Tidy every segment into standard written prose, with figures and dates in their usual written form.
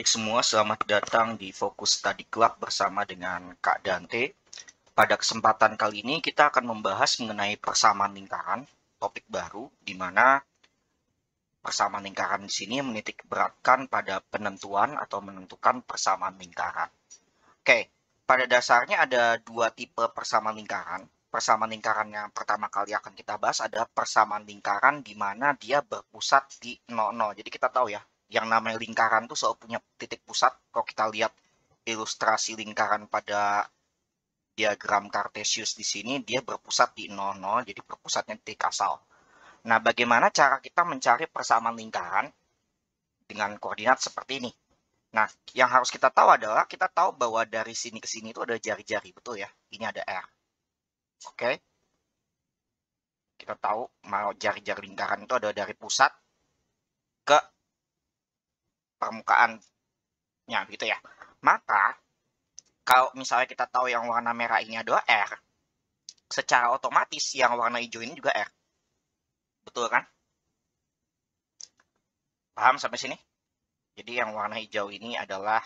adik-adik semua, selamat datang di Fokus Study Club bersama dengan Kak Dante. Pada kesempatan kali ini kita akan membahas mengenai persamaan lingkaran, topik baru di mana persamaan lingkaran di sini menitik beratkan pada penentuan atau menentukan persamaan lingkaran. Oke, pada dasarnya ada dua tipe persamaan lingkaran. Persamaan lingkaran yang pertama kali akan kita bahas adalah persamaan lingkaran di mana dia berpusat di 0,0. Jadi kita tahu ya, yang namanya lingkaran itu selalu punya titik pusat. Kalau kita lihat ilustrasi lingkaran pada diagram Cartesius di sini, dia berpusat di 0,0, jadi berpusatnya titik asal. Nah, bagaimana cara kita mencari persamaan lingkaran dengan koordinat seperti ini? Nah, yang harus kita tahu adalah kita tahu bahwa dari sini ke sini itu ada jari-jari, betul ya? Ini ada R. Oke. Kita tahu mau jari-jari lingkaran itu ada dari pusat ke permukaannya, gitu ya. Maka, kalau misalnya kita tahu yang warna merah ini adalah R, secara otomatis yang warna hijau ini juga R. Betul kan? Paham sampai sini? Jadi yang warna hijau ini adalah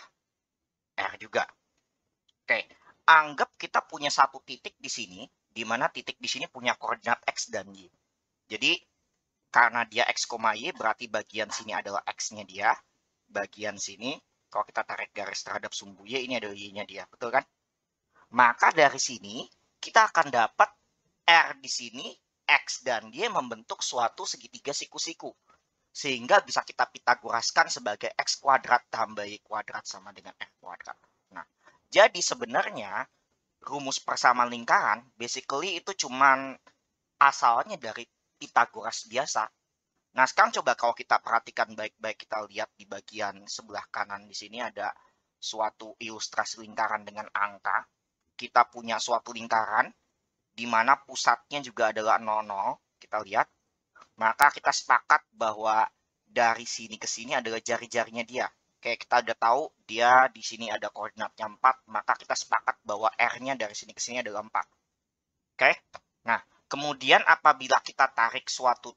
R juga. Oke, anggap kita punya satu titik di sini, di mana titik di sini punya koordinat X dan Y. Jadi, karena dia X, Y, berarti bagian sini adalah X-nya dia. Bagian sini, kalau kita tarik garis terhadap sumbu Y, ini adalah Y-nya dia. Betul kan? Maka dari sini, kita akan dapat R di sini, X dan Y membentuk suatu segitiga siku-siku. Sehingga bisa kita pitagoraskan sebagai X kuadrat tambah Y kuadrat sama dengan R kuadrat. Nah, jadi sebenarnya rumus persamaan lingkaran basically itu cuman asalnya dari Pitagoras biasa. Nah, sekarang coba kalau kita perhatikan baik-baik, kita lihat di bagian sebelah kanan di sini ada suatu ilustrasi lingkaran dengan angka. Kita punya suatu lingkaran di mana pusatnya juga adalah 0,0. Kita lihat. Maka kita sepakat bahwa dari sini ke sini adalah jari-jarinya dia. Oke, kita udah tahu dia di sini ada koordinatnya 4, maka kita sepakat bahwa R-nya dari sini ke sini adalah 4. Oke? Nah, kemudian apabila kita tarik suatu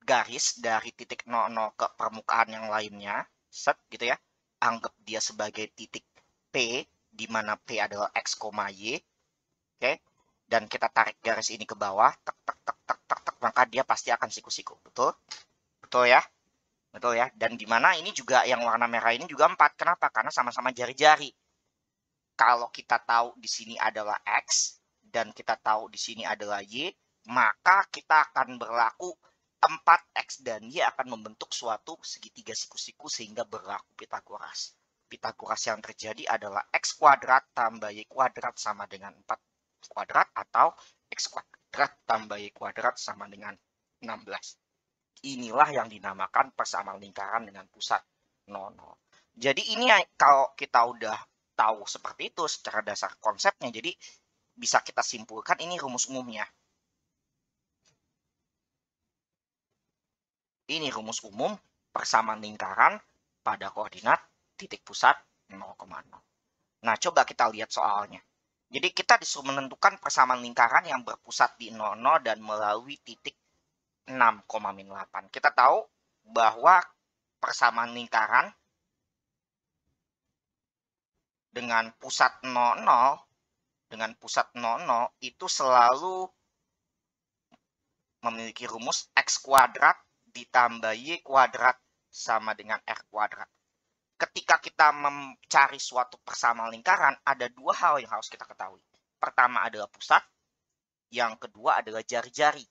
garis dari titik 0,0 ke permukaan yang lainnya, set gitu ya, anggap dia sebagai titik P, di mana P adalah X, Y. Oke? Dan kita tarik garis ini ke bawah, tek, tek, tek, tek, tek, tek, maka dia pasti akan siku-siku. Betul? Betul ya? Betul ya? Dan di mana ini juga yang warna merah ini juga 4. Kenapa? Karena sama-sama jari-jari. Kalau kita tahu di sini adalah X dan kita tahu di sini adalah Y, maka kita akan berlaku 4X dan Y akan membentuk suatu segitiga siku-siku sehingga berlaku Pitagoras. Pitagoras yang terjadi adalah X kuadrat tambah Y kuadrat sama dengan 4 kuadrat atau X kuadrat tambah Y kuadrat sama dengan 16. Inilah yang dinamakan persamaan lingkaran dengan pusat 0,0. Jadi ini kalau kita udah tahu seperti itu secara dasar konsepnya, jadi bisa kita simpulkan ini rumus umumnya. Ini rumus umum persamaan lingkaran pada koordinat titik pusat 0,0. Nah, coba kita lihat soalnya. Jadi kita disuruh menentukan persamaan lingkaran yang berpusat di 0,0 dan melalui titik 6,8. Kita tahu bahwa persamaan lingkaran dengan pusat 0,0 itu selalu memiliki rumus X kuadrat ditambah Y kuadrat sama dengan R kuadrat. Ketika kita mencari suatu persamaan lingkaran, ada dua hal yang harus kita ketahui. Pertama adalah pusat, yang kedua adalah jari-jari.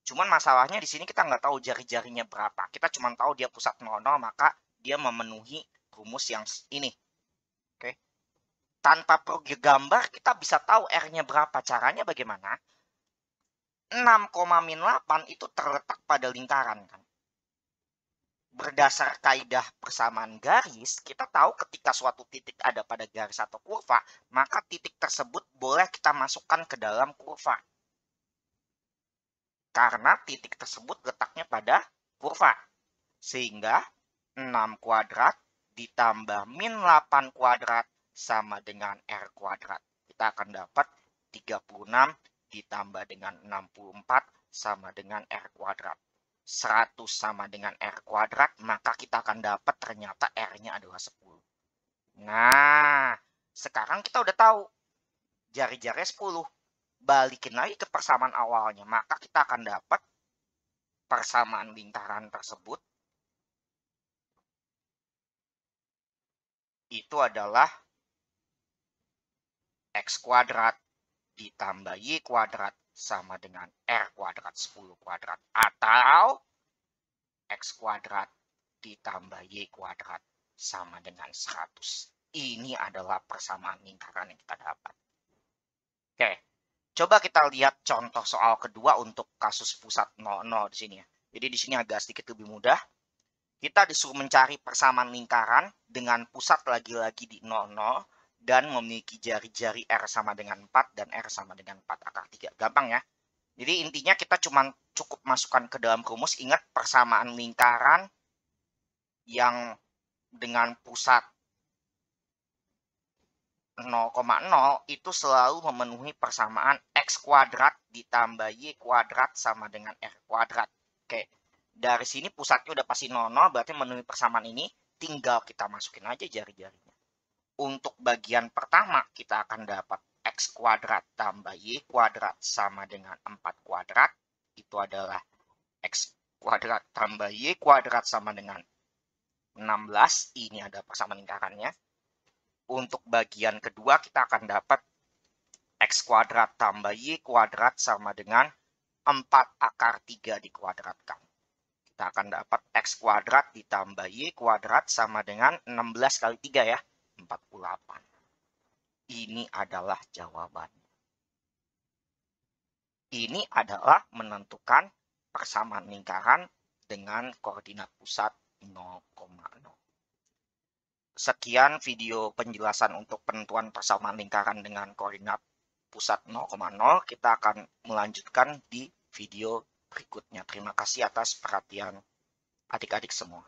Cuman masalahnya di sini kita nggak tahu jari-jarinya berapa. Kita cuma tahu dia pusat 0,0, maka dia memenuhi rumus yang ini. Oke. Tanpa perlu gambar, kita bisa tahu R-nya berapa. Caranya bagaimana? 6,8 itu terletak pada lingkaran kan. Berdasar kaidah persamaan garis, kita tahu ketika suatu titik ada pada garis atau kurva, maka titik tersebut boleh kita masukkan ke dalam kurva. Karena titik tersebut letaknya pada kurva. Sehingga 6 kuadrat ditambah min 8 kuadrat sama dengan R kuadrat. Kita akan dapat 36 ditambah dengan 64 sama dengan R kuadrat. 100 sama dengan R kuadrat, maka kita akan dapat ternyata R-nya adalah 10. Nah, sekarang kita udah tahu jari-jarinya 10. Balikin lagi ke persamaan awalnya, maka kita akan dapat persamaan lingkaran tersebut itu adalah X kuadrat ditambah Y kuadrat sama dengan R kuadrat 10 kuadrat. Atau X kuadrat ditambah Y kuadrat sama dengan 100. Ini adalah persamaan lingkaran yang kita dapat. Oke, coba kita lihat contoh soal kedua untuk kasus pusat 0,0 di sini ya. Jadi di sini agak sedikit lebih mudah. Kita disuruh mencari persamaan lingkaran dengan pusat lagi-lagi di 0,0 dan memiliki jari-jari R sama dengan 4 dan R sama dengan 4 akar 3. Gampang ya. Jadi intinya kita cuma cukup masukkan ke dalam rumus. Ingat persamaan lingkaran yang dengan pusat 0,0 itu selalu memenuhi persamaan X kuadrat ditambah Y kuadrat sama dengan R kuadrat. Oke, dari sini pusatnya udah pasti 0,0, berarti memenuhi persamaan ini. Tinggal kita masukin aja jari-jarinya. Untuk bagian pertama, kita akan dapat X kuadrat tambah Y kuadrat sama dengan 4 kuadrat. Itu adalah X kuadrat tambah Y kuadrat sama dengan 16. Ini ada persamaan lingkarannya. Untuk bagian kedua, kita akan dapat X kuadrat tambah Y kuadrat sama dengan 4 akar 3 dikuadratkan. Kita akan dapat X kuadrat ditambah Y kuadrat sama dengan 16 kali 3 ya, 48. Ini adalah jawabannya. Ini adalah menentukan persamaan lingkaran dengan koordinat pusat 0,0. Sekian video penjelasan untuk penentuan persamaan lingkaran dengan koordinat pusat 0,0. Kita akan melanjutkan di video berikutnya. Terima kasih atas perhatian adik-adik semua.